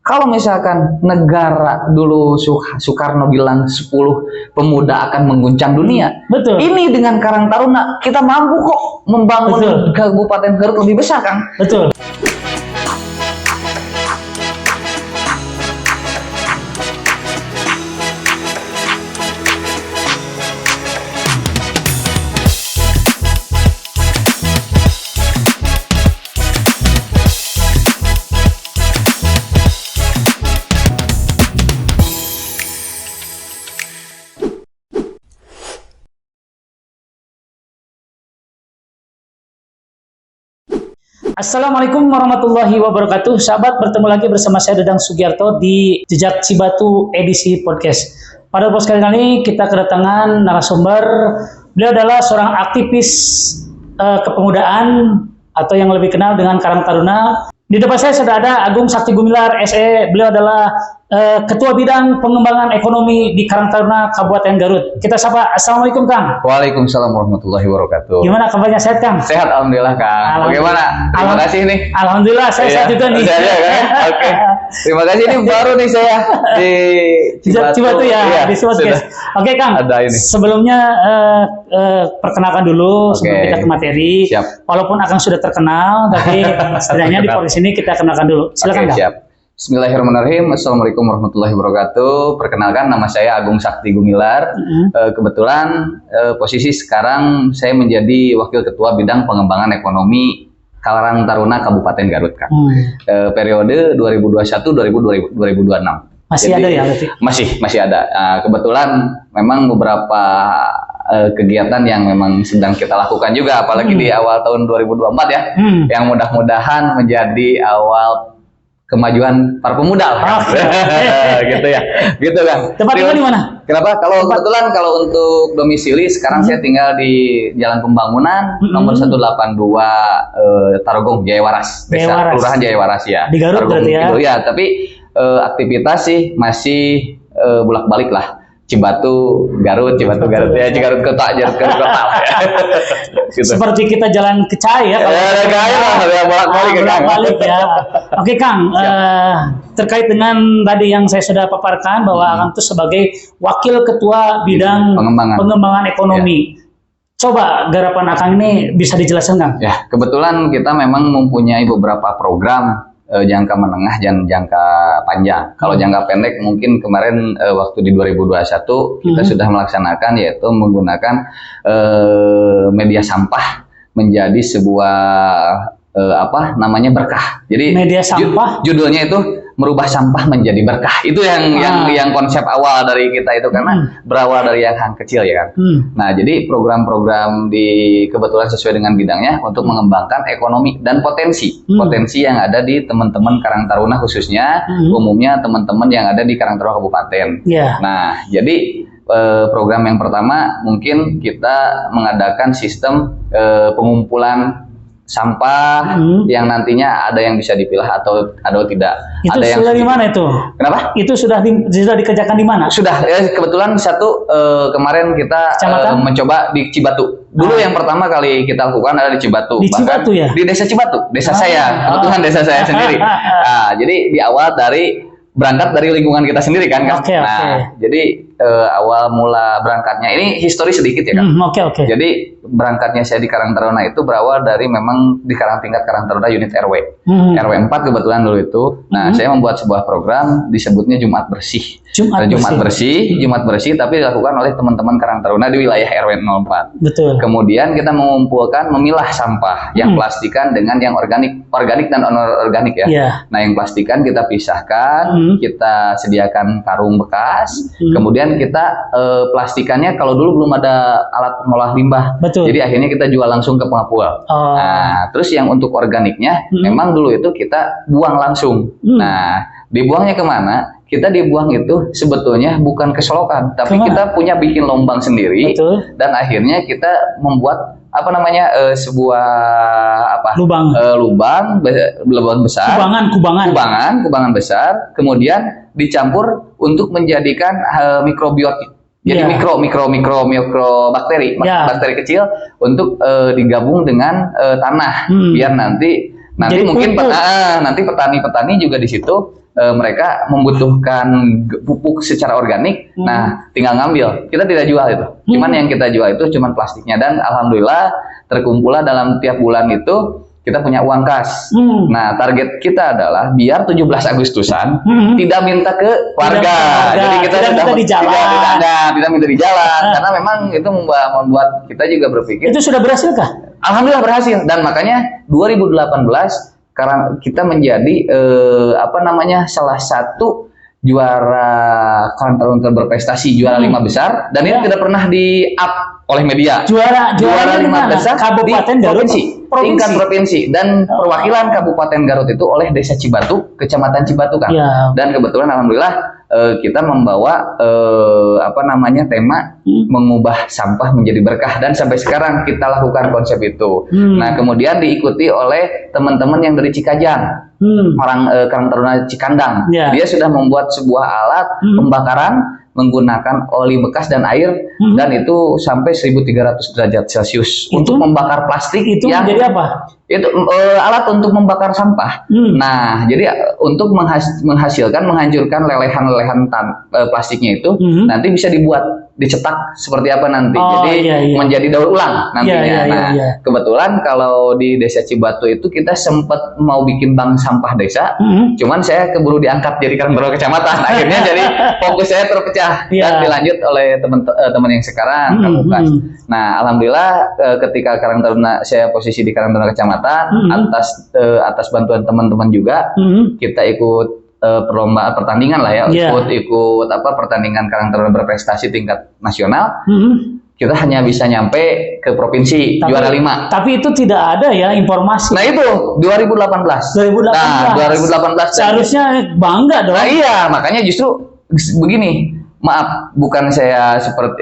Kalau misalkan negara dulu Soekarno bilang 10 pemuda akan mengguncang dunia. Betul. Ini dengan Karang Taruna kita mampu kok membangun Kabupaten Garut lebih besar, Kang. Betul. Assalamualaikum warahmatullahi wabarakatuh. Sahabat, bertemu lagi bersama saya Dedang Sugiarto di Jejak Cibatu edisi podcast. Pada podcast kali ini kita kedatangan narasumber. Beliau adalah seorang aktivis kepemudaan atau yang lebih kenal dengan Karang Taruna. Di depan saya sudah ada Agung Sakti Gumilar, SE. Beliau adalah Ketua Bidang Pengembangan Ekonomi di Karang Taruna Kabupaten Garut. Kita sapa. Assalamualaikum, Kang. Waalaikumsalam warahmatullahi wabarakatuh. Gimana kabarnya, sehat, Kang? Sehat, alhamdulillah, Kang. Bagaimana? Terima kasih nih. Alhamdulillah, saya sehat juga nih. Saya, kan? Oke. Terima kasih, ini baru nih saya di Cibatu ya, iya, di Cibatu, guys. Oke, Kang. Ada ini. Sebelumnya perkenalkan dulu sebelum kita ke materi. Siap. Walaupun Akang sudah terkenal, tapi setidaknya di podcast ini kita kenalkan dulu. Silakan, Kang. Siap. Bismillahirrahmanirrahim. Assalamualaikum warahmatullahi wabarakatuh. Perkenalkan, nama saya Agung Sakti Gumilar. Kebetulan posisi sekarang saya menjadi Wakil Ketua Bidang Pengembangan Ekonomi Karang Taruna Kabupaten Garut, Kang. Periode 2021-2026. Masih Jadi, ada ya berarti? Masih ada. Kebetulan memang beberapa kegiatan yang memang sedang kita lakukan juga, apalagi di awal tahun 2024 ya, yang mudah-mudahan menjadi awal kemajuan para pemuda lah. Gitu ya. Gitu, Kang. Tempat tinggal di mana? Kenapa? Kebetulan kalau untuk domisili sekarang saya tinggal di Jalan Pembangunan nomor 182 Tarogong, Jaya Waras. Desa Kelurahan Jaya Waras ya. Di Garut Tarogong, berarti ya. gitu, ya, tapi aktivitas sih masih bolak-balik lah. Cibatu, Garut ya, Garut Kota ya. Gitu. Seperti kita jalan ke Cai ya. Bolak-balik ya. Oke, Kang, terkait dengan tadi yang saya sudah paparkan bahwa Akang itu sebagai Wakil Ketua Bidang Pengembangan Ekonomi. Ya. Coba garapan Akang ini bisa dijelaskan, Kang? Ya, kebetulan kita memang mempunyai beberapa program jangka menengah dan jangka panjang. Kalau jangka pendek mungkin kemarin waktu di 2021 kita sudah melaksanakan, yaitu menggunakan media sampah menjadi sebuah berkah. Jadi media sampah judulnya itu merubah sampah menjadi berkah. Itu yang konsep awal dari kita itu, karena berawal dari yang kecil ya, kan. Nah, jadi program-program kebetulan sesuai dengan bidangnya untuk mengembangkan ekonomi dan potensi yang ada di teman-teman Karang Taruna, khususnya umumnya teman-teman yang ada di Karang Taruna Kabupaten. Nah, jadi program yang pertama mungkin kita mengadakan sistem pengumpulan sampah yang nantinya ada yang bisa dipilah atau tidak. Itu ada yang sudah di mana itu? Kenapa? Itu sudah dikerjakan di mana? Sudah, kebetulan kemarin kita mencoba di Cibatu. Dulu yang pertama kali kita lakukan adalah di Cibatu. Di Cibatu ya? Di desa Cibatu, desa saya. Kebetulan desa saya sendiri. Nah, jadi di awal berangkat dari lingkungan kita sendiri, kan, Kang? Jadi awal mula berangkatnya ini histori sedikit ya, Kang. Jadi berangkatnya saya di Karang Taruna itu berawal dari memang di tingkat Karang Taruna unit RW. RW 4 kebetulan dulu itu. Nah, saya membuat sebuah program disebutnya Jumat Bersih. Jumat bersih tapi dilakukan oleh teman-teman Karang Taruna di wilayah RW 04. Betul. Kemudian kita memilah sampah yang plastikan dengan yang organik dan non-organik ya. Nah, yang plastikan kita pisahkan, kita sediakan karung bekas, kemudian kita plastikannya, kalau dulu belum ada alat pengolah limbah. Jadi akhirnya kita jual langsung ke pengepul. Nah, terus yang untuk organiknya memang dulu itu kita buang langsung. Nah, dibuangnya kemana? Kita dibuang itu sebetulnya bukan ke selokan, tapi kita bikin lombang sendiri. Dan akhirnya kita membuat sebuah lubang besar, kubangan besar, kemudian dicampur untuk menjadikan mikrobiotik. Jadi mikrobakteri, bakteri kecil untuk digabung dengan tanah, biar nanti mungkin nanti petani-petani juga di situ mereka membutuhkan pupuk secara organik, nah tinggal ngambil. Kita tidak jual itu. Cuman yang kita jual itu cuman plastiknya, dan alhamdulillah terkumpullah dalam tiap bulan itu kita punya uang kas. Nah, target kita adalah biar 17 Agustusan tidak minta ke warga. Jadi kita tidak minta di jalan. Tidak minta di jalan karena memang itu membuat kita juga berpikir. Itu sudah berhasil kah? Alhamdulillah berhasil, dan makanya 2018 karena kita menjadi salah satu juara Karang Taruna berprestasi, juara 5 besar, dan ini tidak pernah di-up oleh media. Juara 5 besar Kabupaten di Garut, tingkat provinsi, dan perwakilan Kabupaten Garut itu oleh Desa Cibatu, Kecamatan Cibatu kan. Dan kebetulan alhamdulillah kita membawa tema mengubah sampah menjadi berkah, dan sampai sekarang kita lakukan konsep itu. Nah, kemudian diikuti oleh teman-teman yang dari Cikajang, orang Karang Taruna Cikandang. Dia sudah membuat sebuah alat pembakaran menggunakan oli bekas dan air, dan itu sampai 1300 derajat Celcius untuk membakar plastik. Itu yang menjadi apa? Itu alat untuk membakar sampah. Nah, jadi untuk menghancurkan lelehan-lelehan plastiknya itu nanti bisa dicetak seperti apa nanti. Menjadi daur ulang nantinya. Kebetulan kalau di Desa Cibatu itu kita sempat mau bikin bank sampah desa, cuman saya keburu diangkat jadi Karang Taruna kecamatan. Akhirnya jadi fokus saya terpecah dan dilanjut oleh teman-teman yang sekarang Kabupaten. Nah, alhamdulillah ketika Karang Taruna, saya posisi di Karang Taruna kecamatan, atas bantuan teman-teman juga, kita ikut pertandingan lah ya, ikut pertandingan Karang Taruna berprestasi tingkat nasional. Kita hanya bisa nyampe ke provinsi, juara 5. Tapi itu tidak ada ya informasi. Nah, itu 2018. Nah, 2018 seharusnya bangga dong. Nah, iya, makanya justru begini. Maaf, bukan saya seperti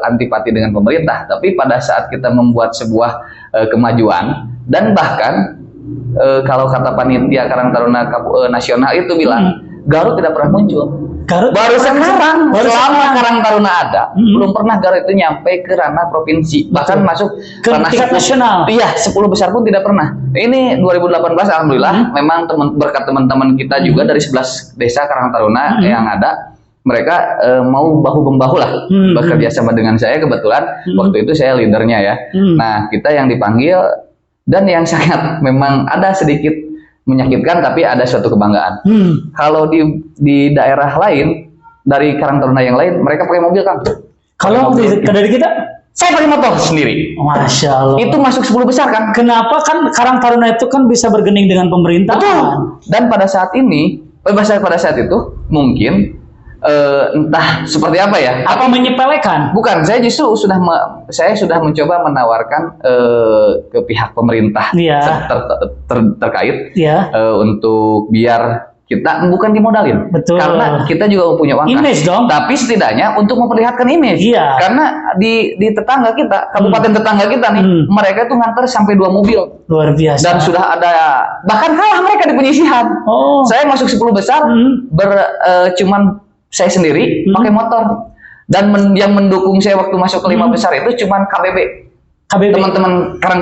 antipati dengan pemerintah, tapi pada saat kita membuat sebuah kemajuan, dan bahkan kalau kata panitia Karang Taruna nasional itu bilang Garut tidak pernah muncul. Baru sekarang, selama Karang Taruna ada, belum pernah Garut itu nyampe ke ranah provinsi, bahkan masuk ke tingkat nasional. Iya, 10 besar pun tidak pernah. Ini 2018 alhamdulillah, memang berkat teman-teman kita juga dari 11 desa Karang Taruna yang ada, mereka mau bahu-membahu lah bekerja sama dengan saya. Kebetulan waktu itu saya leadernya ya. Nah, kita yang dipanggil, dan yang sangat memang ada sedikit menyakitkan, tapi ada suatu kebanggaan. Kalau di daerah lain, dari Karang Taruna yang lain, mereka pakai mobil kan. Kalau dari kita, saya pakai motor sendiri. Masya Allah. Itu masuk 10 besar kan? Kenapa? Kan Karang Taruna itu kan bisa bergening dengan pemerintah. Betul. Dan pada saat itu mungkin entah seperti apa ya. Apa menyepelekan? Bukan, saya justru saya sudah mencoba menawarkan ke pihak pemerintah terkait untuk biar kita bukan dimodalin. Betul. Karena kita juga punya uang image dong. Tapi setidaknya untuk memperlihatkan image. Karena di tetangga kita, kabupaten tetangga kita nih, mereka tuh nganter sampai 2 mobil. Luar biasa. Dan sudah ada, bahkan kalah mereka di penyisihan. Saya masuk 10 besar cuman saya sendiri pakai motor, dan yang mendukung saya waktu masuk ke 5 besar itu cuman KBB. Teman-teman Karang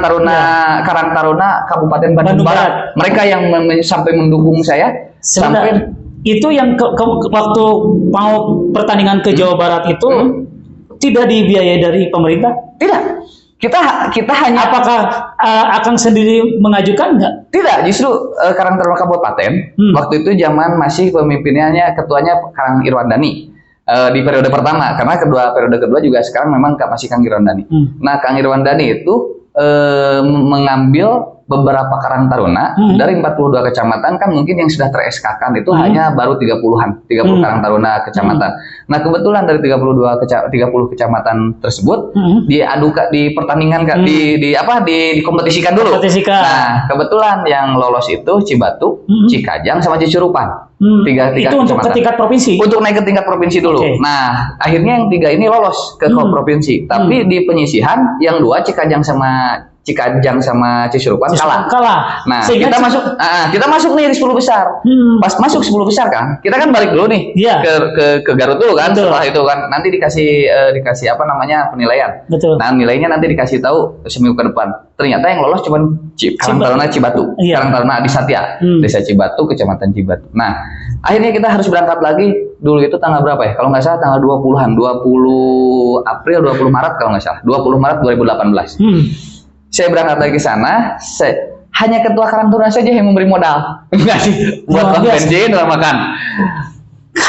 Taruna Kabupaten Bandung Barat. Mereka yang sampai mendukung saya. Sampai itu yang waktu mau pertandingan ke Jawa Barat itu tidak dibiayai dari pemerintah? Tidak. Kita hanya, apakah Akang sendiri mengajukan nggak? Tidak, justru Karang Taruna Kabupaten waktu itu zaman masih ketuanya Kang Irwandani di periode pertama, karena periode kedua juga sekarang memang masih Kang Irwandani. Nah, Kang Irwandani itu mengambil beberapa Karang Taruna dari 42 kecamatan, kan mungkin yang sudah ter-SK-kan itu hanya baru 30 Karang Taruna kecamatan. Nah, kebetulan dari 30 kecamatan tersebut dipertandingkan dikompetisikan dulu. Nah, kebetulan yang lolos itu Cibatu, Cikajang sama Cicurupan. Itu untuk ke tingkat provinsi. Untuk naik ke tingkat provinsi dulu. Nah, akhirnya yang 3 ini lolos ke provinsi. Tapi di penyisihan yang 2 Cikajang sama Cicurupan kalah. Nah, kita masuk nih di 10 besar. Pas masuk 10 besar kan, kita kan balik dulu nih ke Garut dulu kan. Setelah itu kan nanti dikasih penilaian. Betul. Nah, nilainya nanti dikasih tahu seminggu ke depan. ternyata yang lolos cuma Karang Taruna Cibatu, Karang Taruna Adisatya, Desa Cibatu, Kecamatan Cibatu. Nah, akhirnya kita harus berangkat lagi. Dulu itu tanggal berapa ya? Kalau nggak salah tanggal 20-an, 20 April, 20 Maret kalau nggak salah, 20 Maret 2018. Saya berangkat lagi ke sana, hanya ketua Karang Taruna saja yang memberi modal. Enggak sih, buat bensin, buat makan.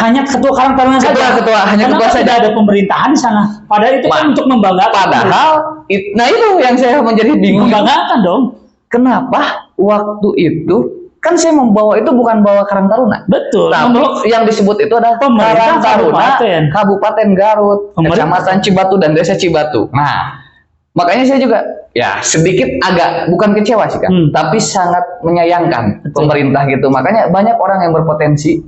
Hanya ketua Karang Taruna saja. Hanya ketua saja. Tidak ada pemerintahan di sana. Padahal itu kan untuk membanggakan. Padahal, nah itu yang saya menjadi bingung. Membanggakan dong. Kenapa waktu itu kan saya membawa itu bukan bawa Karang Taruna. Betul. Tapi yang disebut itu adalah Karang Taruna Kabupaten Garut, Kecamatan Cibatu dan Desa Cibatu. Nah, makanya saya juga ya sedikit agak bukan kecewa sih kan, tapi sangat menyayangkan pemerintah gitu. Makanya banyak orang yang berpotensi,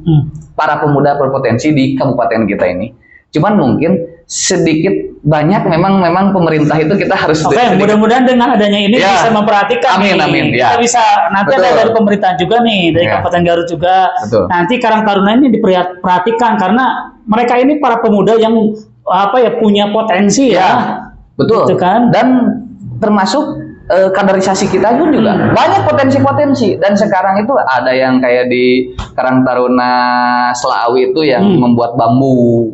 para pemuda berpotensi di kabupaten kita ini. Cuman mungkin sedikit banyak memang pemerintah itu kita harus. Mudah-mudahan dengan adanya ini bisa memperhatikan. Amin. Kita bisa nanti ada dari pemerintah juga nih, dari Kabupaten Garut juga. Nanti Karang Taruna ini diperhatikan karena mereka ini para pemuda yang punya potensi ya. Betul. Gitu kan? Dan termasuk kaderisasi kita pun juga banyak potensi-potensi. Dan sekarang itu ada yang kayak di Karang Taruna Selawi itu yang membuat bambu.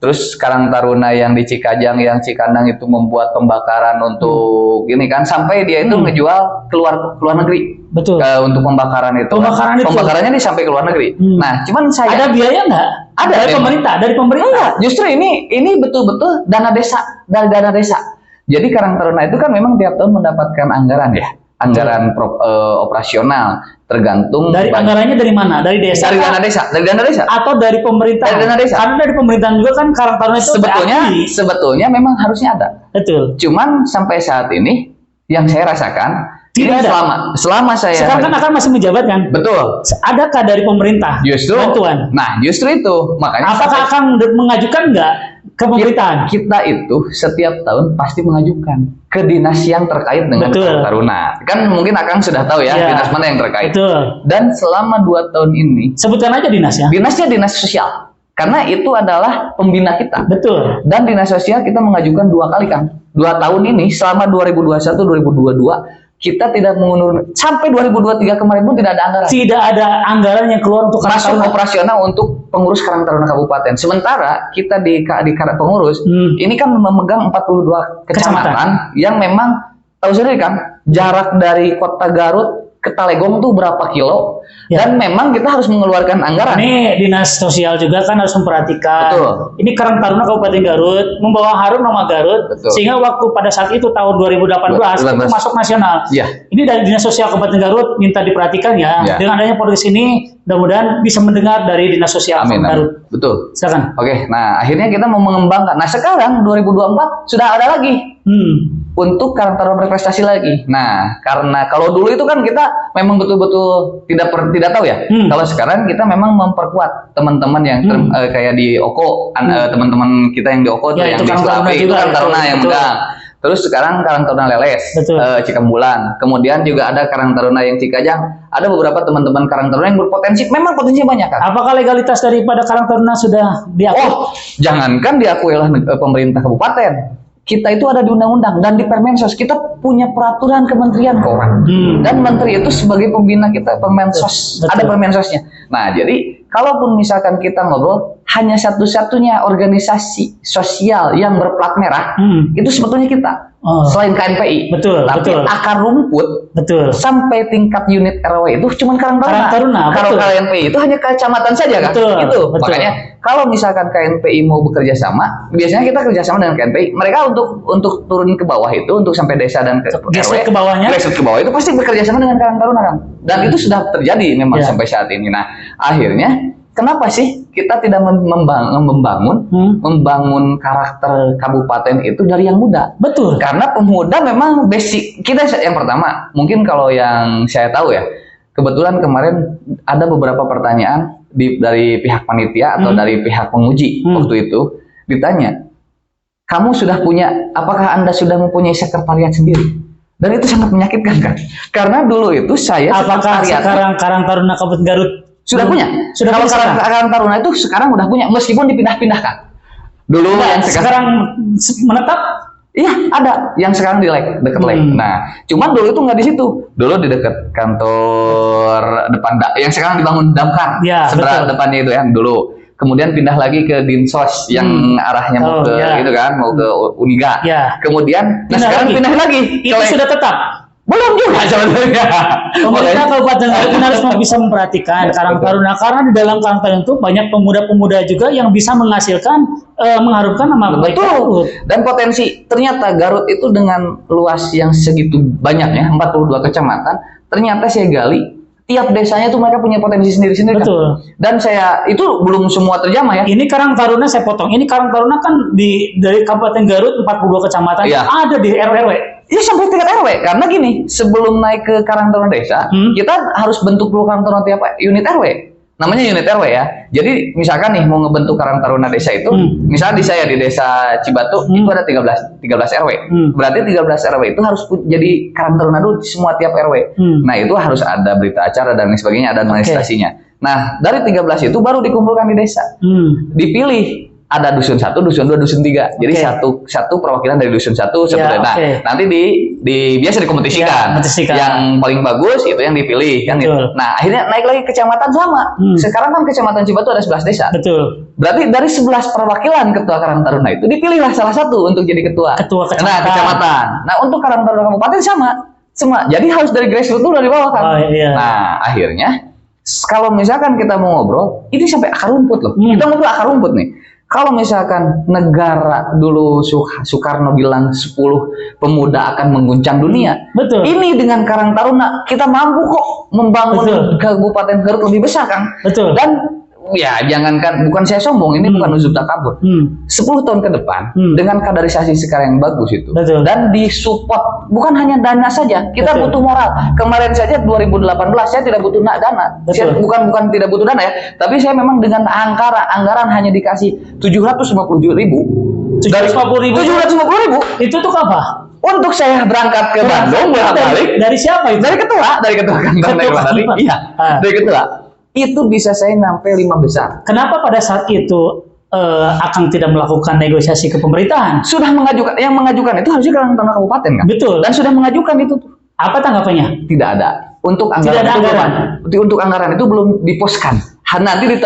Terus Karang Taruna yang di Cikajang, yang Cikandang itu membuat pembakaran untuk ini kan, sampai dia itu ngejual keluar negeri. Betul. Untuk pembakaran itu. Pembakarannya sampai ke luar negeri. Nah, cuman saya ada biaya nggak? Ada dari pemerintah. Justru ini betul-betul dana desa, dari dana desa. Jadi Karang Taruna itu kan memang tiap tahun mendapatkan anggaran ya, anggaran operasional, tergantung dari anggarannya dari mana? Dari desa? Dari dana desa, atau dari pemerintah? Dari dana desa. Karena dari pemerintahan juga kan Karang Taruna itu sebetulnya memang harusnya ada. Betul. Cuman sampai saat ini yang saya rasakan tidak ada. Selama saya sekarang kan akan masih menjabat kan? Betul. Adakah dari pemerintah? Justru bantuan. Nah, justru itu makanya. Apakah akan mengajukan nggak ke pemerintahan? Kita itu setiap tahun pasti mengajukan ke dinas yang terkait dengan Karang Taruna. Kan mungkin Akang sudah tahu ya, dinas mana yang terkait. Betul. Dan selama 2 tahun ini, sebutkan aja dinasnya. Dinasnya dinas sosial. Karena itu adalah pembina kita. Betul. Dan dinas sosial kita mengajukan 2 kali kan. 2 tahun ini selama 2021-2022 kita tidak mengurus sampai 2023 kemarin pun tidak ada anggaran. Tidak ada anggaran yang keluar untuk masuk operasional untuk pengurus Karang Taruna Kabupaten. Sementara kita di pengurus ini kan memegang 42 kecamatan yang memang tahu sendiri kan jarak dari kota Garut ke Talegong tuh berapa kilo dan memang kita harus mengeluarkan anggaran. Ini dinas sosial juga kan harus memperhatikan. Betul. Ini Karang Taruna Kabupaten Garut membawa harum nama Garut. Betul. Sehingga waktu pada saat itu tahun 2018 itu masuk nasional. Ini dari dinas sosial Kabupaten Garut minta diperhatikan ya. Dengan adanya podcast ini mudah-mudahan bisa mendengar dari dinas sosial Kabupaten Garut. Betul. Silakan. Oke, nah akhirnya kita mau mengembangkan. Nah sekarang 2024 sudah ada lagi. Untuk Karang Taruna berprestasi lagi. Nah, karena kalau dulu itu kan kita memang betul-betul tidak tahu ya. Kalau sekarang kita memang memperkuat teman-teman yang kayak di Oko, teman-teman kita yang di Oko yang di Selawi itu Karang Taruna yang megang. Terus sekarang Karang Taruna Leles, Cikambulan. Kemudian juga ada Karang Taruna yang Cikajang. Ada beberapa teman-teman Karang Taruna yang berpotensi. Memang potensinya banyak kan. Apakah legalitas daripada Karang Taruna sudah diakui? Oh, jangankan diakui oleh pemerintah kabupaten. Kita itu ada di undang-undang dan di Permensos kita punya peraturan kementerian keuangan dan menteri itu sebagai pembina kita Permensos. Ada Permensosnya. Nah jadi kalaupun misalkan kita ngobrol hanya satu-satunya organisasi sosial yang berplat merah itu sebetulnya kita selain KNPI. Tapi akar rumput sampai tingkat unit RW itu cuma Karang Taruna. Kalau KNPI itu hanya kecamatan saja kan. Makanya kalau misalkan KNPI mau bekerja sama, biasanya kita kerjasama dengan KNPI. Mereka untuk turun ke bawah itu, untuk sampai desa dan ke RW, ke bawah itu pasti bekerja sama dengan Karang Taruna kan. Dan itu sudah terjadi memang sampai saat ini. Nah, akhirnya kenapa sih kita tidak membangun karakter kabupaten itu dari yang muda? Betul. Karena pemuda memang basic kita yang pertama. Mungkin kalau yang saya tahu ya, kebetulan kemarin ada beberapa pertanyaan dari pihak panitia atau dari pihak penguji waktu itu ditanya, kamu sudah punya, apakah Anda sudah mempunyai sekretariat sendiri? Dan itu sangat menyakitkan kan? Karena dulu itu saya apakah sekarang Karang Taruna Kabupaten Garut sudah punya? Kalau Karang Taruna itu sekarang udah punya, meskipun dipindah-pindahkan. Dulu yang sekarang menetap Iya, ada yang sekarang di dekat Lek. Nah, cuman dulu itu nggak di situ. Dulu di dekat kantor depan yang sekarang dibangun Damkar. Ya, sebelah depannya itu yang dulu. Kemudian pindah lagi ke Dinsos yang arahnya mau ke gitu kan, mau ke Uniga. Ya. Kemudian sekarang pindah lagi. Itu sudah tetap. Belum juga sebenarnya. Pemerintah Kabupaten Garut harus bisa memperhatikan Karang Taruna, karena di dalam Karang Taruna itu banyak pemuda-pemuda juga yang bisa menghasilkan, mengharumkan nama baik Garut. Dan potensi ternyata Garut itu dengan luas yang segitu banyaknya, 42 kecamatan, ternyata saya gali tiap desanya itu mereka punya potensi sendiri-sendiri. Betul. Kan? Dan saya itu belum semua terjamah ya. Ini Karang Taruna saya potong. Ini Karang Taruna kan dari Kabupaten Garut 42 kecamatan ada di RW. Iya sampai tingkat RW, karena gini, sebelum naik ke Karang Taruna Desa, kita harus bentuk dulu Karang Taruna tiap unit RW. Namanya unit RW ya. Jadi misalkan nih mau ngebentuk Karang Taruna Desa itu, misalnya di saya di Desa Cibatu itu ada 13 RW. Berarti 13 RW itu harus jadi Karang Taruna dulu semua tiap RW. Nah, itu harus ada berita acara dan lain sebagainya, ada administrasinya. Nah, dari 13 itu baru dikumpulkan di desa. Dipilih ada dusun 1, dusun 2, dusun 3. Jadi satu perwakilan dari dusun 1, nah, nanti biasa dikompetisikan. Yang paling bagus itu yang dipilih kan gitu. Nah, akhirnya naik lagi kecamatan sama. Sekarang kan kecamatan Cibatu ada 11 desa. Betul. Berarti dari 11 perwakilan ketua Karang Taruna itu dipilihlah salah satu untuk jadi ketua kecamatan. Nah, kecamatan. Nah, untuk Karang Taruna Kabupaten sama. Jadi harus dari grassroots dulu dari bawah kan. Nah, akhirnya kalau misalkan kita mau ngobrol, ini sampai akar rumput loh. Kita ngobrol akar rumput nih. Kalau misalkan negara dulu Soekarno bilang 10 pemuda akan mengguncang dunia. Betul. Ini dengan Karang Taruna kita mampu kok membangun Kabupaten Garut lebih besar kan. Betul. Dan ya jangankan, bukan saya sombong, ini bukan uzub takabur. 10 tahun ke depan dengan kaderisasi sekarang yang bagus itu. Betul. Dan disupport bukan hanya dana saja, kita butuh moral. Kemarin saja 2018 saya tidak butuh dana. Saya bukan tidak butuh dana ya, tapi saya memang dengan anggaran hanya dikasih 750.000. 750.000 itu tuh apa? Untuk saya berangkat ke Bandung bolak-balik. Dari siapa itu? Dari ketua kantor Negeri. Iya, dari ketua. Itu bisa saya sampai 5 besar. Kenapa pada saat itu Akang tidak melakukan negosiasi ke pemerintahan? Sudah mengajukan, yang mengajukan itu harusnya Karang Taruna Kabupaten kan? Betul. Dan sudah mengajukan itu. Apa tanggapannya? Tidak ada. Untuk anggaran itu belum diposkan. Nanti di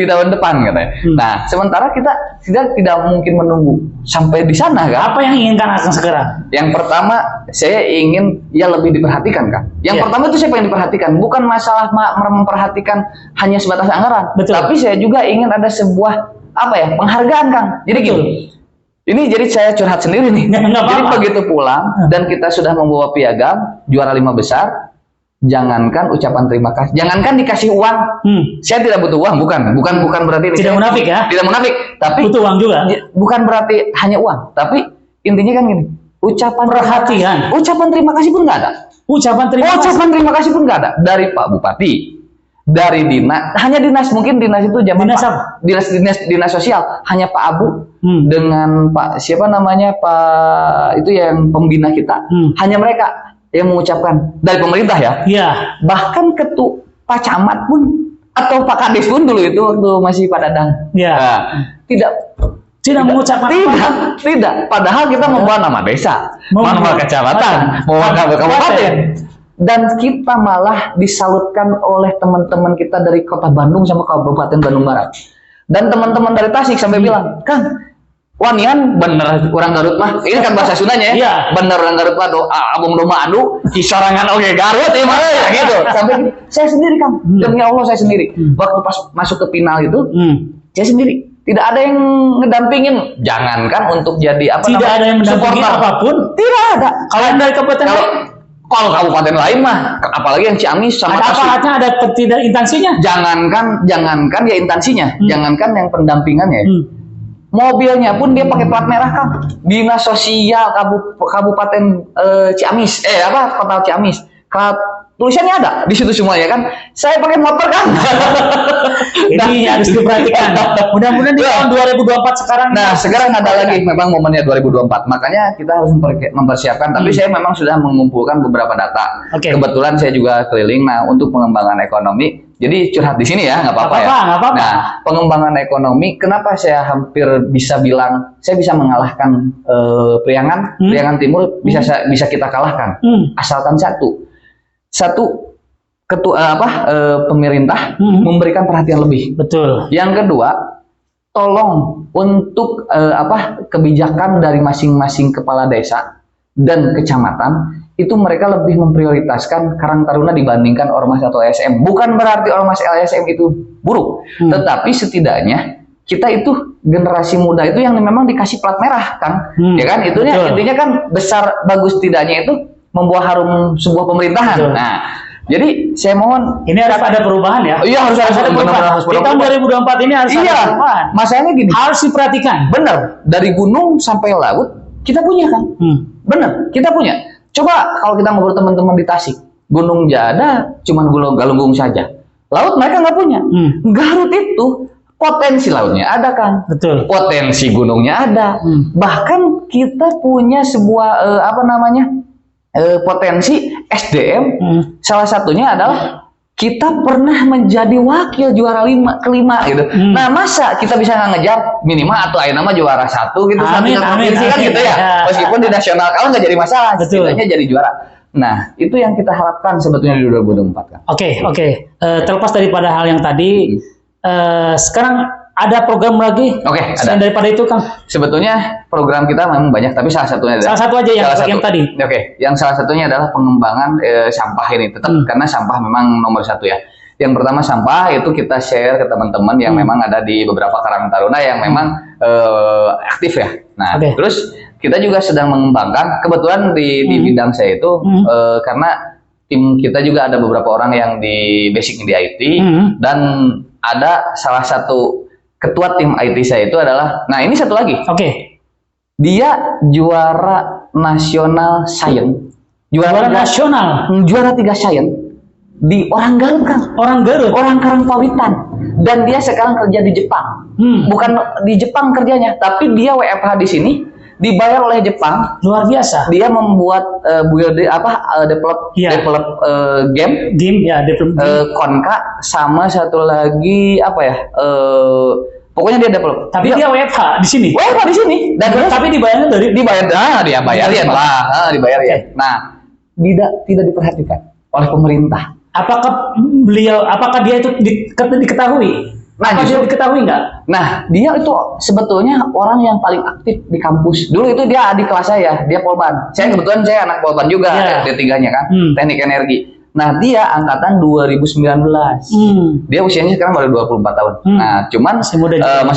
tahun depan katanya. Nah, sementara kita tidak mungkin menunggu sampai di sana kan? Apa yang inginkan Akang sekarang? Yang pertama, saya ingin ya lebih diperhatikan kan. Yang pertama itu saya pengen diperhatikan, bukan masalah memperhatikan hanya sebatas anggaran. Betul. Tapi saya juga ingin ada sebuah penghargaan Kang. Jadi gini. Ini jadi saya curhat sendiri nih. Jadi begitu pulang dan kita sudah membawa piagam juara 5 besar, jangankan ucapan terima kasih, jangankan dikasih uang. Saya tidak butuh uang, bukan berarti tidak munafik ya. Tidak munafik, tapi butuh uang juga. Bukan berarti hanya uang, tapi intinya kan gini, ucapan perhatian. Ucapan terima kasih pun nggak ada. Ucapan terima kasih pun nggak ada dari Pak Bupati, dari dinas, hanya dinas, mungkin dinas itu dinas sosial, hanya Pak Abu dengan Pak siapa namanya Pak itu yang pembina kita, hanya mereka yang mengucapkan dari pemerintah ya. Iya. Bahkan Pak Camat pun atau Pak Kades pun dulu itu waktu masih Pak Dadang. Iya. Nah, tidak mengucapkan tidak. Padahal kita membawa nama desa, membawa kecamatan, membawa kabupaten. Dan kita malah disalutkan oleh teman-teman kita dari Kota Bandung sama Kabupaten Bandung Barat. Dan teman-teman dari Tasik sampai bilang, "Kang, wanian bener orang Garut mah." Ini kan bahasa Sundanya ya. Iya. Bener orang Garut mah abung doma adu, kisarangan oge Garut ya mah gitu. Sampai gitu. Saya sendiri Kang, demi Allah saya sendiri. Waktu pas masuk ke final itu, saya sendiri. Tidak ada yang ngedampingin. Jangankan untuk jadi tidak ada yang mendampingin apapun. Tidak ada. Kalau dari kabupaten kalau kabupaten lain mah, apalagi yang Ciamis sama Tasik. Ada apa-apa, ada tidak instansinya? Jangankan ya instansinya, jangankan yang pendampingannya. Mobilnya pun dia pakai plat merah Kang. Dinas Sosial Kabupaten Ciamis, Kota Ciamis. Tulisannya ada di situ semua ya kan. Saya pakai motor kan. Ini harus diperhatikan. Mudah-mudahan di tahun 2024 sekarang. Nah, sekarang ada lagi memang momennya 2024. Makanya kita harus mempersiapkan. Tapi saya memang sudah mengumpulkan beberapa data. Kebetulan saya juga keliling. Nah, untuk pengembangan ekonomi Jadi curhat di sini ya, nggak apa-apa ya. Nggak apa-apa. Nah, pengembangan ekonomi, kenapa saya hampir bisa bilang saya bisa mengalahkan Priangan Timur bisa kita kalahkan, asalkan satu pemerintah memberikan perhatian lebih. Betul. Yang kedua, tolong untuk kebijakan dari masing-masing kepala desa dan kecamatan itu mereka lebih memprioritaskan Karang Taruna dibandingkan ormas atau LSM. Bukan berarti ormas LSM itu buruk, tetapi setidaknya kita itu generasi muda itu yang memang dikasih plat merah, Kang. Ya kan? Intinya kan besar bagus tidaknya itu membawa harum sebuah pemerintahan. Betul. Nah, jadi saya mohon ini harus ada perubahan ya. Iya, harus ada perubahan. Di tahun 2024 ini harus ada perubahan. Masalahnya gini. Harus diperhatikan. Bener. Dari gunung sampai laut kita punya, kan? Bener, kita punya. Coba kalau kita ngobrol teman-teman di Tasik, gunung ada, cuman Galunggung saja. Laut mereka nggak punya. Garut itu potensi lautnya ada, kan? Betul. Potensi gunungnya ada. Bahkan kita punya sebuah potensi SDM. Salah satunya adalah kita pernah menjadi wakil juara kelima gitu. Nah, masa kita bisa ngejar minimal atau nama juara 1 gitu. Amin. Kan gitu ya. Meskipun di nasional kalau nggak jadi masalah, setidaknya jadi juara. Nah, itu yang kita harapkan sebetulnya di 2024 kan. Oke. Terlepas daripada hal yang tadi, sekarang ada program lagi. Oke, ada. Daripada itu, Kang. Sebetulnya program kita memang banyak, tapi salah satunya adalah salah satu aja yang tadi. Oke, yang salah satunya adalah pengembangan sampah ini tetap karena sampah memang nomor 1 ya. Yang pertama sampah itu kita share ke teman-teman yang memang ada di beberapa Karang Taruna yang memang aktif ya. Nah, terus kita juga sedang mengembangkan. Kebetulan di bidang saya itu karena tim kita juga ada beberapa orang yang di basic di IT dan ada salah satu ketua tim IT saya itu adalah, nah ini satu lagi. Dia juara nasional science. Juara nasional. Juara 3 science. Di orang Garut, Kang. Orang Karangpawitan. Dan dia sekarang kerja di Jepang. Bukan di Jepang kerjanya, tapi dia WFH di sini, dibayar oleh Jepang. Luar biasa. Dia membuat develop game ya, Konka sama satu lagi pokoknya dia develop. Tapi dia WFH di sini. WFH di sini. Dan tapi dibayarnya dia bayarin lah, dibayarin. Nah, tidak diperhatikan oleh pemerintah. Apakah dia itu diketahui? Nah, dia diketahui nggak? Nah, dia itu sebetulnya orang yang paling aktif di kampus. Dulu itu dia adik kelas saya, dia Polban. Kebetulan saya anak Polban juga, D3-nya kan, Teknik Energi. Nah, dia angkatan 2019. Dia usianya sekarang baru 24 tahun. Nah, cuman masih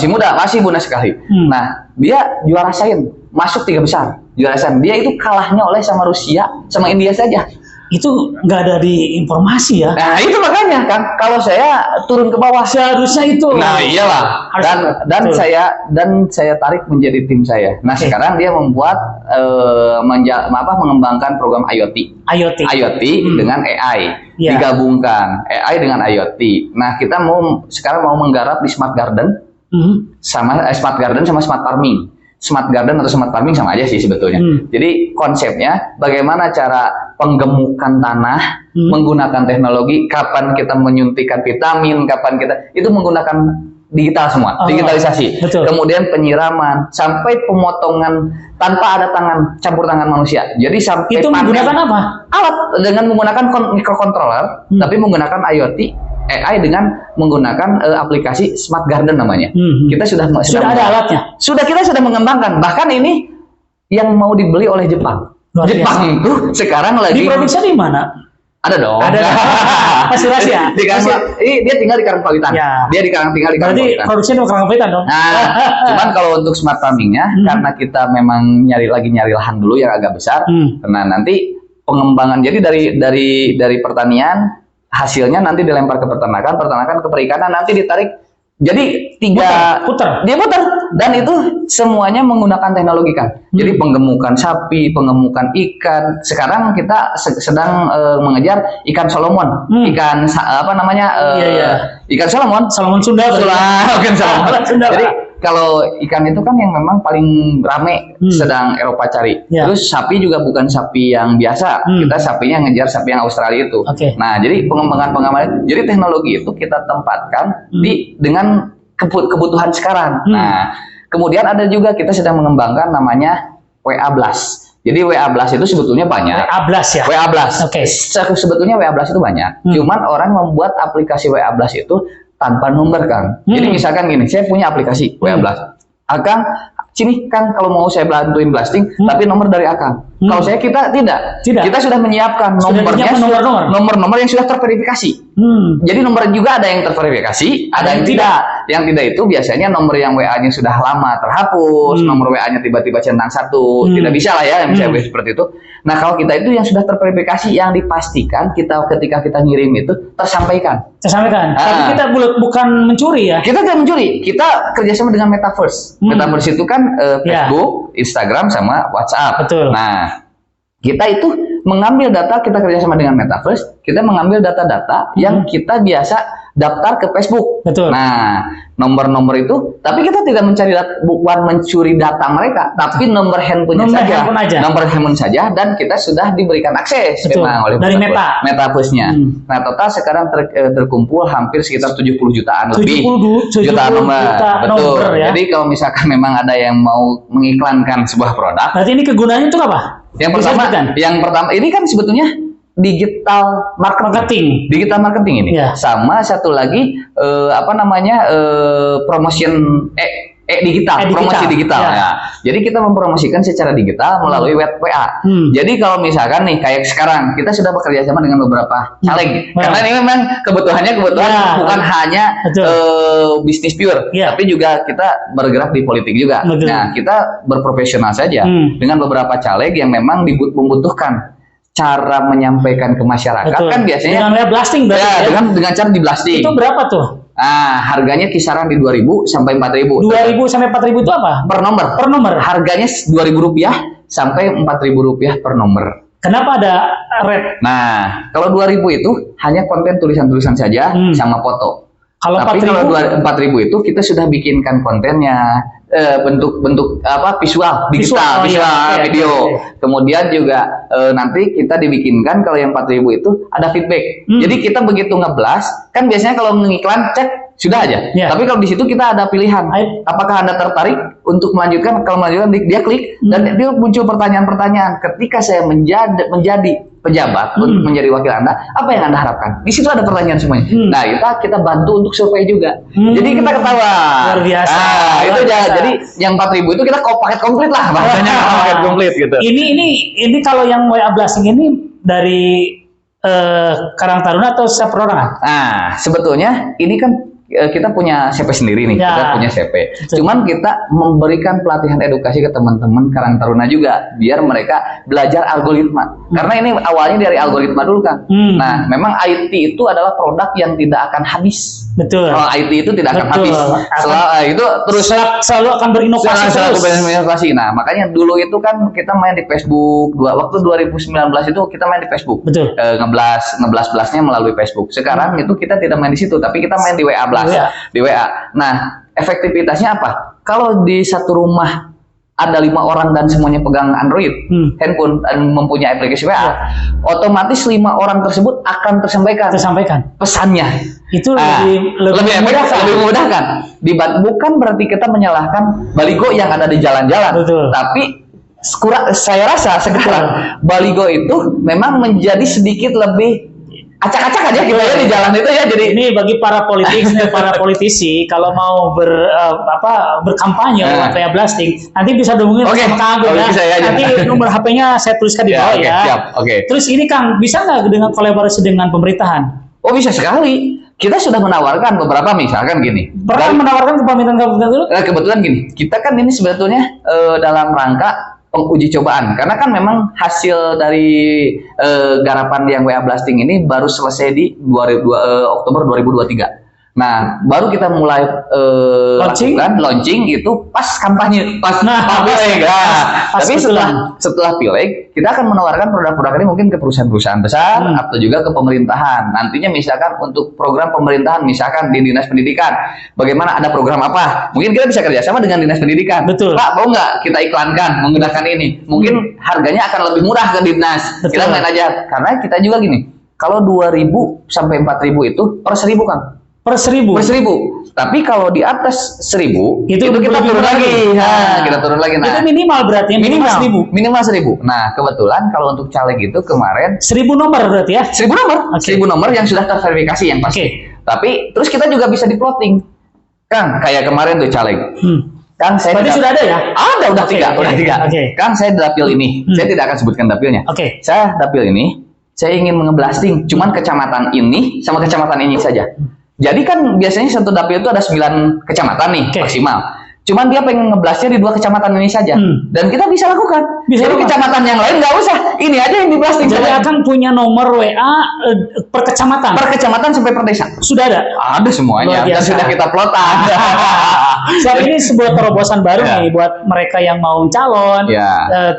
muda, masih muda sekali. Nah, dia juara sains, masuk 3 besar. Juara sains. Dia itu kalahnya oleh sama Rusia, sama India saja. Itu nggak ada di informasi ya. Nah, itu makanya kan kalau saya turun ke bawah seharusnya itu. Nah, iyalah. Dan saya tarik menjadi tim saya. Nah, sekarang dia membuat mengembangkan program IoT dengan AI. Digabungkan AI dengan IoT. Nah, kita sekarang mau menggarap di smart garden sama smart farming. Smart garden atau smart farming sama aja sih sebetulnya. Jadi konsepnya bagaimana cara penggemukan tanah menggunakan teknologi, kapan kita menyuntikkan vitamin, kapan kita itu menggunakan digital semua, digitalisasi. Betul. Kemudian penyiraman sampai pemotongan tanpa ada campur tangan manusia. Jadi sampai itu menggunakan apa? Alat dengan menggunakan microcontroller, tapi menggunakan IoT. AI dengan menggunakan aplikasi Smart Garden namanya. Kita sudah ada alatnya. Kita sudah mengembangkan. Bahkan ini yang mau dibeli oleh Jepang. Jepang itu sekarang lagi di provinsi di mana? Ada dong. Ada. Masih rahasia. Dia tinggal di Karangpawitan. Ya. Dia tinggal di Karangpawitan. Berarti produksinya di Karangpawitan dong. Nah, cuman kalau untuk smart farmingnya, karena kita memang nyari lahan dulu yang agak besar. Nah, nanti pengembangan jadi dari pertanian hasilnya nanti dilempar ke peternakan ke perikanan, nanti ditarik jadi dia putar dan itu semuanya menggunakan teknologi kan. Jadi penggemukan sapi, penggemukan ikan. Sekarang kita sedang mengejar ikan Solomon, ikan Solomon Sunda. Ikan Solomon. Jadi kalau ikan itu kan yang memang paling rame sedang Eropa cari. Terus sapi juga bukan sapi yang biasa. Kita sapinya ngejar sapi yang Australia itu. Nah, jadi pengembangan jadi teknologi itu kita tempatkan dengan kebutuhan sekarang. Nah, kemudian ada juga kita sedang mengembangkan namanya WA Blast. Jadi WA Blast itu sebetulnya banyak. WA Blast ya? WA Blast. Sebetulnya WA Blast itu banyak. Cuman orang membuat aplikasi WA Blast itu tanpa nomor, Kang. Jadi misalkan gini, saya punya aplikasi WA Blast. Akang, sini Kang, kalau mau saya bantuin blasting, tapi nomor dari Akang. Kalau kita tidak. Kita sudah menyiapkan nomornya, nomor-nomor yang sudah terverifikasi. Jadi nomor juga ada yang terverifikasi, ada yang tidak. Yang tidak itu biasanya nomor yang WA-nya sudah lama terhapus, nomor WA-nya tiba-tiba centang satu, tidak bisa lah ya, misalnya seperti itu. Nah, kalau kita itu yang sudah terverifikasi, yang dipastikan ketika kita ngirim itu tersampaikan. Tapi kita bukan mencuri ya? Kita tidak mencuri. Kita kerjasama dengan Metaverse. Metaverse itu kan Facebook, Instagram, sama WhatsApp. Betul. Nah, kita itu mengambil data, kita kerjasama dengan Metaverse, kita mengambil data-data yang kita biasa daftar ke Facebook. Betul. Nah, nomor-nomor itu, tapi kita tidak bukan mencuri data mereka, tapi nomor handphone saja. Nomor handphone saja, dan kita sudah diberikan akses memang oleh dari Metaverse-nya. Nah, total sekarang terkumpul hampir sekitar 70 jutaan lebih. 70 juta nomor. Betul. Ya? Jadi kalau misalkan memang ada yang mau mengiklankan sebuah produk. Berarti ini kegunaannya itu apa? Yang pertama ini kan sebetulnya digital marketing. Digital marketing ini. Sama satu lagi promotion promosi digital. Ya. Jadi kita mempromosikan secara digital melalui web WA. Jadi kalau misalkan nih kayak sekarang kita sudah bekerja sama dengan beberapa caleg. Karena ini memang kebutuhan bukan hanya bisnis pure, tapi juga kita bergerak di politik juga. Nah, kita berprofesional saja dengan beberapa caleg yang memang membutuhkan cara menyampaikan ke masyarakat. Kan biasanya dengan blasting dengan cara di blasting. Itu berapa tuh? Harganya kisaran di 2.000 sampai 4.000. 2.000 sampai 4.000 itu apa? Per nomor. Harganya Rp2.000 sampai Rp4.000 per nomor. Kenapa ada rate? Nah, kalau 2.000 itu hanya konten tulisan-tulisan saja sama foto. Tapi kalau 4.000 itu kita sudah bikinkan kontennya, bentuk visual, digital, video. Kemudian juga nanti kita dibikinkan kalau yang 4.000 itu ada feedback. Jadi kita begitu ngeblas, kan biasanya kalau mengiklan cek sudah aja. Tapi kalau di situ kita ada pilihan. Apakah Anda tertarik untuk melanjutkan? Kalau melanjutkan dia klik dan dia muncul pertanyaan-pertanyaan. Ketika saya menjadi pejabat untuk menjadi wakil Anda, apa yang Anda harapkan? Di situ ada pertanyaan semuanya. Nah, kita bantu untuk survei juga. Jadi kita ketawa. Luar biasa. Itu jadi yang 4.000 itu kita paket komplit lah, bahasanya paket komplit gitu. Ini kalau yang WA blasting ini dari Karang Taruna atau seperorangan? Nah, sebetulnya ini kan kita punya CP sendiri nih, kita punya CP. Cuman kita memberikan pelatihan edukasi ke teman-teman Karang Taruna juga, biar mereka belajar algoritma. Karena ini awalnya dari algoritma dulu kan. Nah, memang IT itu adalah produk yang tidak akan habis. Betul. Kalau IT itu tidak akan habis. Itu terus selalu akan berinovasi terus. Nah, makanya dulu itu kan kita main di Facebook. Waktu 2019 itu kita main di Facebook. Betul. Ngeblas-blasnya melalui Facebook. Sekarang itu kita tidak main di situ, tapi kita main di WA Blast. Di WA. Nah, efektivitasnya apa? Kalau di satu rumah ada 5 orang dan semuanya pegang Android handphone dan mempunyai aplikasi WA, otomatis 5 orang tersebut akan tersampaikan pesannya. Itu lebih memudahkan. Bukan berarti kita menyalahkan baligo yang ada di jalan-jalan, tapi saya rasa sekarang baligo itu memang menjadi sedikit lebih acak-acak aja kita ya di jalan itu ya. Jadi ini bagi para politisi kalau mau berkampanye kayak blasting, nanti bisa hubungin sama Kang Agung ya. Nanti nomor HP-nya saya tuliskan di bawah ya. Siap. Terus ini Kang, bisa nggak dengan kolaborasi dengan pemerintahan? Oh, bisa sekali. Kita sudah menawarkan beberapa, misalkan gini. Pernah menawarkan ke pemerintahan dulu? Kebetulan gini, kita kan ini sebetulnya dalam rangka penguji cobaan, karena kan memang hasil dari garapan yang WA blasting ini baru selesai di Oktober 2023. Nah, baru kita mulai launching itu pas kampanye, pas pileg. Tapi setelah pileg, kita akan menawarkan produk-produk ini mungkin ke perusahaan-perusahaan besar atau juga ke pemerintahan. Nantinya misalkan untuk program pemerintahan, misalkan di Dinas Pendidikan, bagaimana ada program apa? Mungkin kita bisa kerjasama dengan Dinas Pendidikan. Betul. Pak, mau nggak kita iklankan menggunakan ini? Mungkin harganya akan lebih murah ke Dinas. Betul. Kita main aja, karena kita juga gini. Kalau 2.000 sampai 4.000 itu per 1.000 kan? Per 1.000. Tapi kalau di atas 1.000 itu kita turun lagi. Kita turun lagi. Itu minimal berarti minimal 1.000. Nah, kebetulan kalau untuk caleg itu kemarin 1.000 nomor berarti ya? 1.000 nomor. 1.000 nomor yang sudah terverifikasi yang pasti. Tapi terus kita juga bisa di-plotting. Kang, kayak kemarin tuh caleg. Kan saya berarti sudah ada ya? Ada, udah tiga. Kan saya dapil ini. Saya tidak akan sebutkan dapilnya. Saya dapil ini, saya ingin ngeblasting cuman kecamatan ini sama kecamatan ini saja. Jadi kan biasanya satu dapil itu ada 9 kecamatan nih maksimal. Cuman dia pengen ngeblastnya di 2 kecamatan ini saja. Dan kita bisa lakukan. Jadi kecamatan yang lain nggak usah. Ini aja yang diblasting. Jadi akan punya nomor WA per kecamatan. Per kecamatan sampai per desa. Sudah ada? Ada semuanya. Dan sudah kita plotan. Ini sebuah terobosan baru nih buat mereka yang mau calon.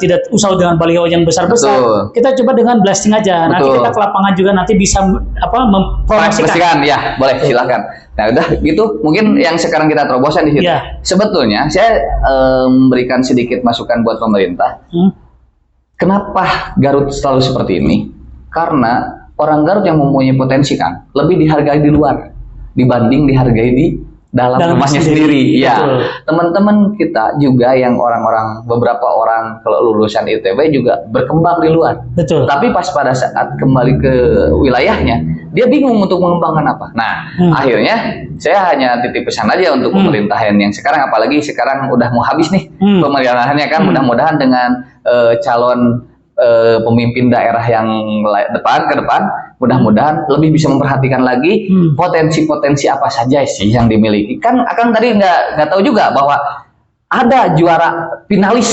Tidak usah dengan baliho yang besar-besar. Kita coba dengan blasting aja. Nanti kita ke lapangan juga nanti bisa mempromosikan. Ya, boleh silakan. Nah, udah gitu. Mungkin yang sekarang kita terobosan di situ. Sebetulnya saya memberikan sedikit masukan buat pemerintah. Kenapa Garut selalu seperti ini? Karena orang Garut yang mempunyai potensi kan lebih dihargai di luar dibanding dihargai di dalam rumahnya sendiri. Ya, teman-teman kita juga yang beberapa orang kalau lulusan ITB juga berkembang di luar. Betul. Tapi pas pada saat kembali ke wilayahnya, dia bingung untuk mengembangkan apa. Nah, akhirnya saya hanya titip pesan aja untuk pemerintahan yang sekarang, apalagi sekarang udah mau habis nih pemerintahannya kan. Mudah-mudahan dengan calon pemimpin daerah yang ke depan, mudah-mudahan lebih bisa memperhatikan lagi potensi-potensi apa saja sih yang dimiliki. Kan akan tadi nggak tahu juga bahwa ada juara finalis,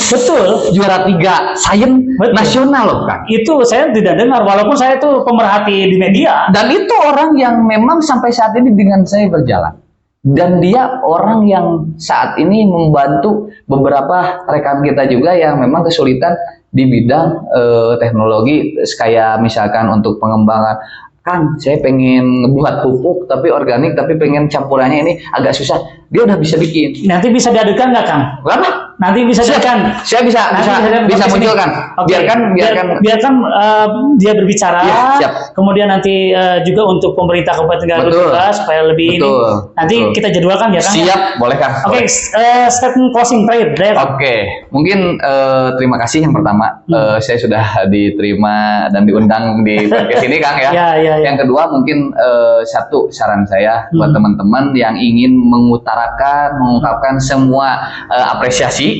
juara 3 sains nasional loh kan. Itu saya tidak dengar, walaupun saya tuh pemerhati di media. Dan itu orang yang memang sampai saat ini dengan saya berjalan. Dan dia orang yang saat ini membantu beberapa rekan kita juga yang memang kesulitan di bidang teknologi, kayak misalkan untuk pengembangan. Kan saya pengen ngebuat pupuk tapi organik, tapi pengen campurannya ini agak susah. Dia udah bisa bikin. Nanti bisa diadukan nggak, Kang? Berapa? Nanti bisa diadukan. Saya bisa munculkan. Biarkan dia berbicara. Kemudian nanti juga untuk pemerintah Kabupaten Garut juga supaya lebih ini. Nanti kita jadwalkan ya, Kang. Siap, boleh, Kang. Statement closing terakhir. Mungkin terima kasih yang pertama. Saya sudah diterima dan diundang di podcast ini, Kang ya. Yang kedua mungkin satu saran saya buat teman-teman yang ingin mengungkapkan semua apresiasi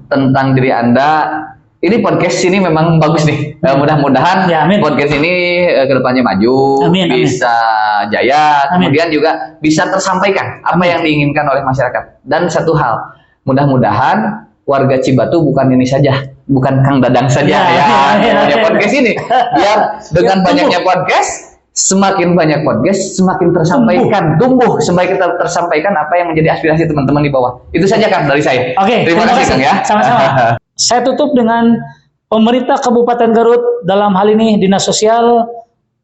tentang diri Anda. Ini podcast ini memang bagus nih. Mudah-mudahan podcast ini kedepannya maju, bisa jaya, kemudian juga bisa tersampaikan apa yang diinginkan oleh masyarakat. Dan satu hal, mudah-mudahan warga Cibatu bukan ini saja, bukan Kang Dadang saja ya podcast ini. Biar dengan banyaknya podcast, semakin banyak podcast, semakin tersampaikan, tumbuh semakin tersampaikan apa yang menjadi aspirasi teman-teman di bawah. Itu saja, Kang, dari saya. Terima kasih, Kang ya. Sama-sama. Saya tutup dengan pemerintah Kabupaten Garut, dalam hal ini Dinas Sosial,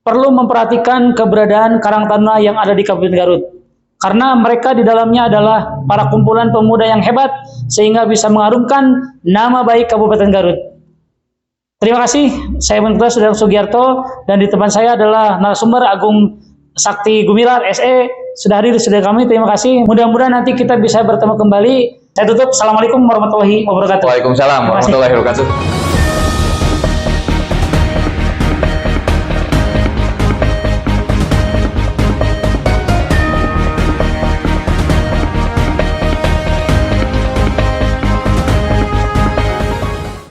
perlu memperhatikan keberadaan Karang Taruna yang ada di Kabupaten Garut. Karena mereka di dalamnya adalah para kumpulan pemuda yang hebat, sehingga bisa mengharumkan nama baik Kabupaten Garut. Terima kasih, saya Menteri Sudang Sugiarto, dan di depan saya adalah narasumber Agung Sakti Gumilar, SE, sudah hadir di studio kami. Terima kasih, mudah-mudahan nanti kita bisa bertemu kembali. Saya tutup, Assalamualaikum warahmatullahi wabarakatuh. Waalaikumsalam warahmatullahi wabarakatuh.